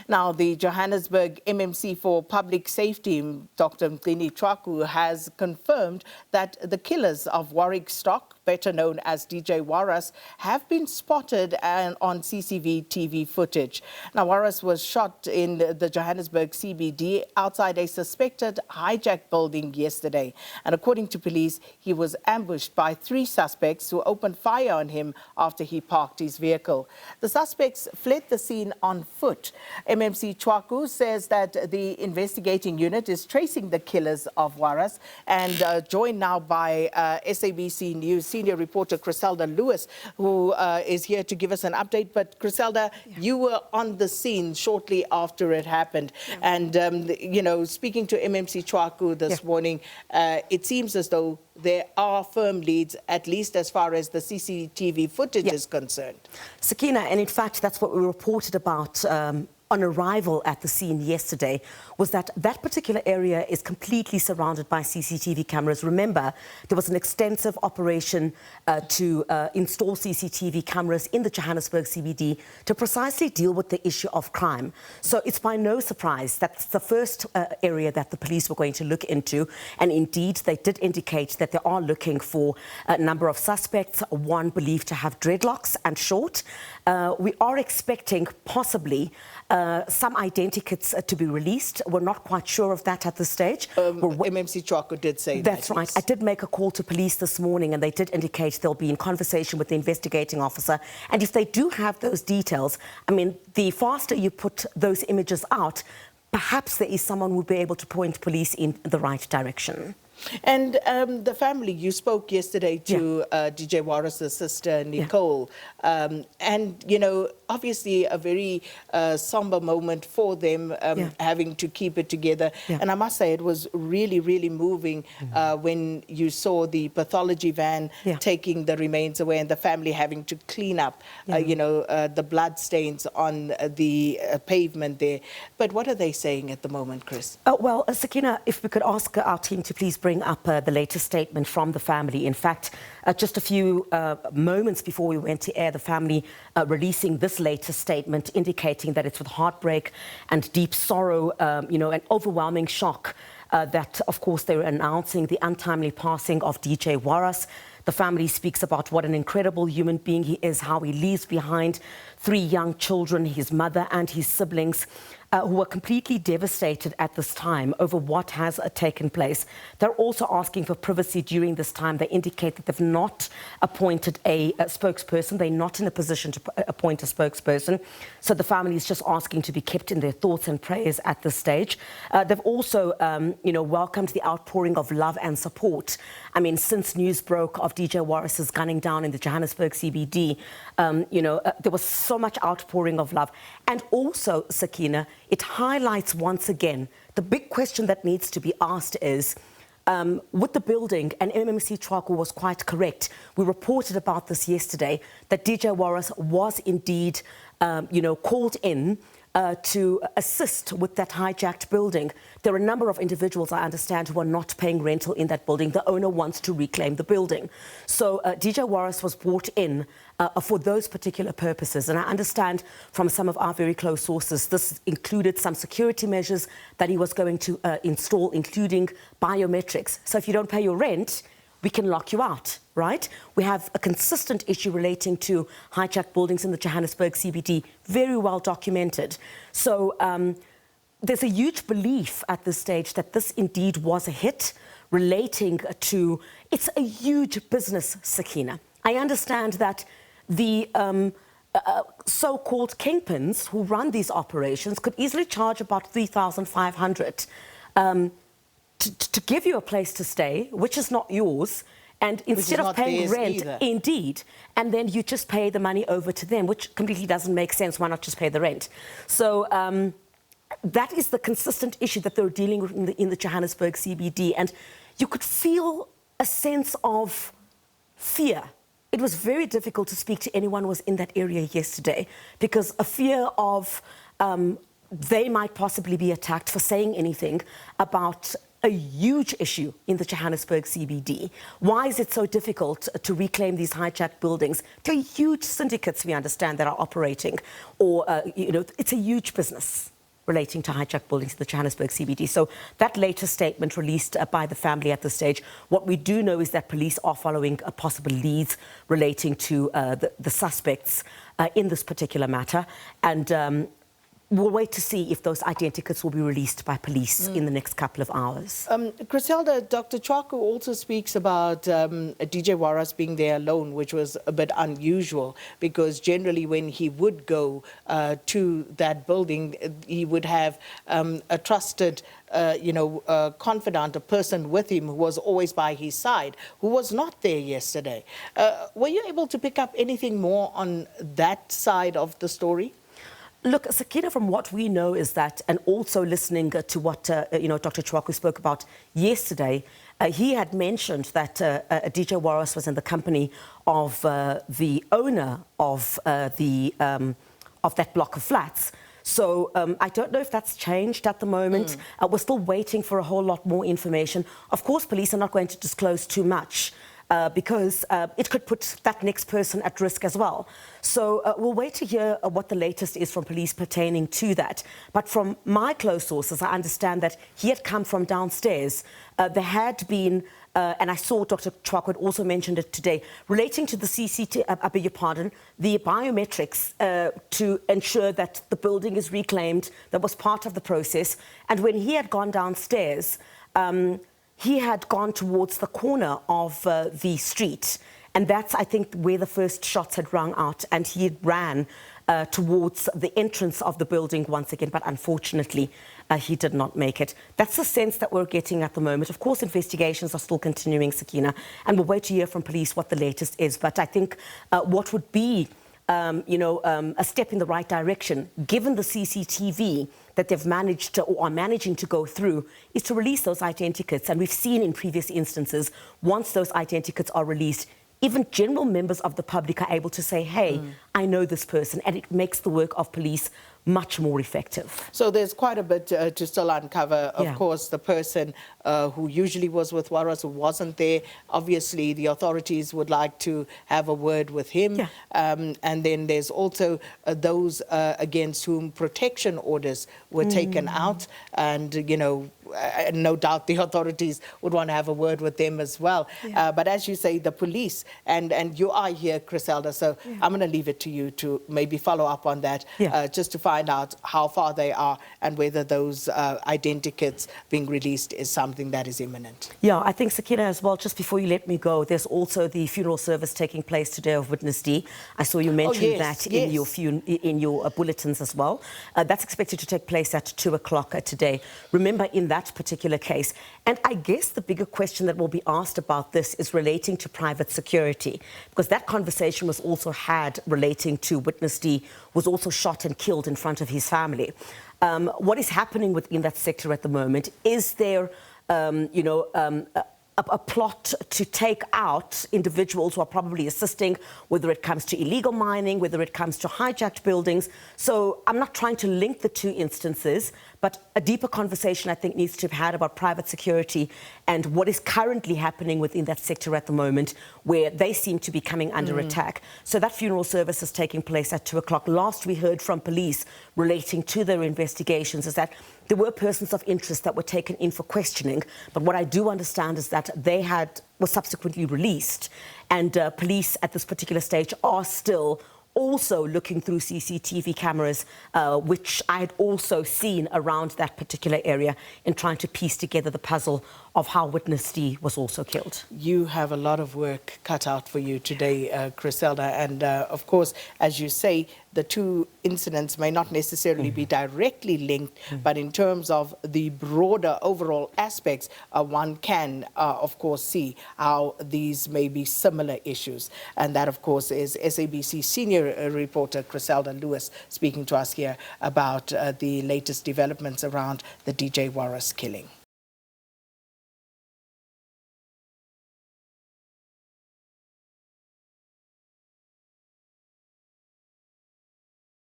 Now, the Johannesburg MMC for Public Safety, Dr. Mgcini Tshwaku, has confirmed that the killers of Warrick Stock, better known as DJ Warras, have been spotted on CCTV footage. Now, Warras was shot in the Johannesburg CBD outside a suspected hijacked building yesterday. And according to police, he was ambushed by 3 suspects who opened fire on him after he parked his vehicle. The suspects fled the scene on foot. MMC Tshwaku says that the investigating unit is tracing the killers of Warras, and joined now by SABC News senior reporter Chriselda Lewis, who is here to give us an update. But Chriselda, you were on the scene shortly after it happened. And, you know, speaking to MMC Tshwaku this morning, it seems as though there are firm leads, at least as far as the CCTV footage is concerned. Sakina, and in fact, that's what we reported about on arrival at the scene yesterday, was that that particular area is completely surrounded by CCTV cameras. Remember, there was an extensive operation to install CCTV cameras in the Johannesburg CBD to precisely deal with the issue of crime. So it's by no surprise that's the first area that the police were going to look into. And indeed, they did indicate that they are looking for a number of suspects, one believed to have dreadlocks and short. We are expecting possibly some identikits to be released. We're not quite sure of that at this stage. MMC Tshwaku did say that. That's right. I did make a call to police this morning, and they did indicate they'll be in conversation with the investigating officer. And if they do have those details, I mean, the faster you put those images out, perhaps there is someone who will be able to point police in the right direction. And the family, you spoke yesterday to DJ Warras' sister, Nicole, and, you know, obviously a very somber moment for them, having to keep it together. And I must say it was really, really moving when you saw the pathology van taking the remains away and the family having to clean up, you know, the blood stains on the pavement there. But what are they saying at the moment, Chris? Well, Sakina, if we could ask our team to please bring up the latest statement from the family. In fact, just a few moments before we went to air, the family releasing this latest statement indicating that it's with heartbreak and deep sorrow, you know, an overwhelming shock that, of course, they were announcing the untimely passing of DJ Warras. The family speaks about what an incredible human being he is, how he leaves behind 3 young children, his mother and his siblings, who are completely devastated at this time over what has taken place. They're also asking for privacy during this time. They indicate that they've not appointed a spokesperson. They're not in a position to appoint a spokesperson. So the family is just asking to be kept in their thoughts and prayers at this stage. They've also, you know, welcomed the outpouring of love and support. I mean, since news broke of DJ Warras' gunning down in the Johannesburg CBD, you know, there was so much outpouring of love. And also, Sakina, it highlights once again the big question that needs to be asked is, with the building, and MMC Tshwaku was quite correct. We reported about this yesterday, that DJ Warras was indeed, you know, called in to assist with that hijacked building. There are a number of individuals, I understand, who are not paying rental in that building. The owner wants to reclaim the building. So DJ Warras was brought in for those particular purposes. And I understand from some of our very close sources, this included some security measures that he was going to install, including biometrics. So if you don't pay your rent, we can lock you out, right? We have a consistent issue relating to hijacked buildings in the Johannesburg CBD, very well documented. So there's a huge belief at this stage that this indeed was a hit relating to, it's a huge business, Sakina. I understand that the so-called kingpins who run these operations could easily charge about 3,500 to give you a place to stay, which is not yours, and instead of paying rent, indeed, and then you just pay the money over to them, which completely doesn't make sense. Why not just pay the rent? So that is the consistent issue that they're dealing with in the Johannesburg CBD, and you could feel a sense of fear. It was very difficult to speak to anyone who was in that area yesterday, because a fear of they might possibly be attacked for saying anything about a huge issue in the Johannesburg CBD. Why is it so difficult to reclaim these hijacked buildings? They're huge syndicates, we understand, that are operating, or, you know, it's a huge business. relating to hijacked buildings in the Johannesburg CBD. So that latest statement released by the family at this stage, what we do know is that police are following possible leads relating to the suspects in this particular matter. And we'll wait to see if those identikits will be released by police in the next couple of hours. Chriselda, Dr. Tshwaku also speaks about DJ Warras being there alone, which was a bit unusual because generally when he would go to that building, he would have a trusted confidant, a person with him who was always by his side, who was not there yesterday. Were you able to pick up anything more on that side of the story? Look, Sakina, from what we know is that, and also listening to what Dr. Tshwaku spoke about yesterday, he had mentioned that DJ Warras was in the company of the owner of that block of flats. So I don't know if that's changed at the moment. We're still waiting for a whole lot more information. Of course, police are not going to disclose too much. Because it could put that next person at risk as well. So we'll wait to hear what the latest is from police pertaining to that. But from my close sources, I understand that he had come from downstairs. There had been, and I saw Dr. Tshwaku had also mentioned it today, relating to the CCTV, I beg your pardon, the biometrics to ensure that the building is reclaimed. That was part of the process. And when he had gone downstairs, he had gone towards the corner of the street. And that's, I think, where the first shots had rung out. And he ran towards the entrance of the building once again. But unfortunately, he did not make it. That's the sense that we're getting at the moment. Of course, investigations are still continuing, Sakina. And we'll wait to hear from police what the latest is. But I think what would be a step in the right direction, given the CCTV that they've managed to, or are managing to go through, is to release those identikits. And we've seen in previous instances, once those identikits are released, even general members of the public are able to say, hey, I know this person, and it makes the work of police much more effective. So there's quite a bit to still uncover. Of course, the person who usually was with Warras, who wasn't there, obviously the authorities would like to have a word with him. And then there's also those against whom protection orders were taken out. And, no doubt the authorities would want to have a word with them as well. But as you say, the police, and you are here, Chriselda, so I'm going to leave it to you to maybe follow up on that, just to find out how far they are and whether those identikits being released is something that is imminent. Yeah, I think, Sakina, as well, just before you let me go, there's also the funeral service taking place today of Witness D. I saw you mention that in your bulletins as well. That's expected to take place at 2 o'clock today. Remember, in that particular case, and I guess the bigger question that will be asked about this is relating to private security, because that conversation was also had relating to Witness D, was also shot and killed in front of his family. What is happening within that sector at the moment? Is there, a plot to take out individuals who are probably assisting, whether it comes to illegal mining, whether it comes to hijacked buildings? So I'm not trying to link the two instances, but a deeper conversation, I think, needs to be had about private security and what is currently happening within that sector at the moment, where they seem to be coming under attack. So that funeral service is taking place at 2 o'clock. Last we heard from police relating to their investigations is that there were persons of interest that were taken in for questioning. But what I do understand is that they were subsequently released. And police at this particular stage are still also looking through CCTV cameras, which I had also seen around that particular area, in trying to piece together the puzzle of how Witness D was also killed. You have a lot of work cut out for you today, Chriselda, and of course, as you say, the two incidents may not necessarily be directly linked, but in terms of the broader overall aspects, one can, of course, see how these may be similar issues. And that, of course, is SABC senior reporter Chriselda Lewis speaking to us here about the latest developments around the DJ Warras killing.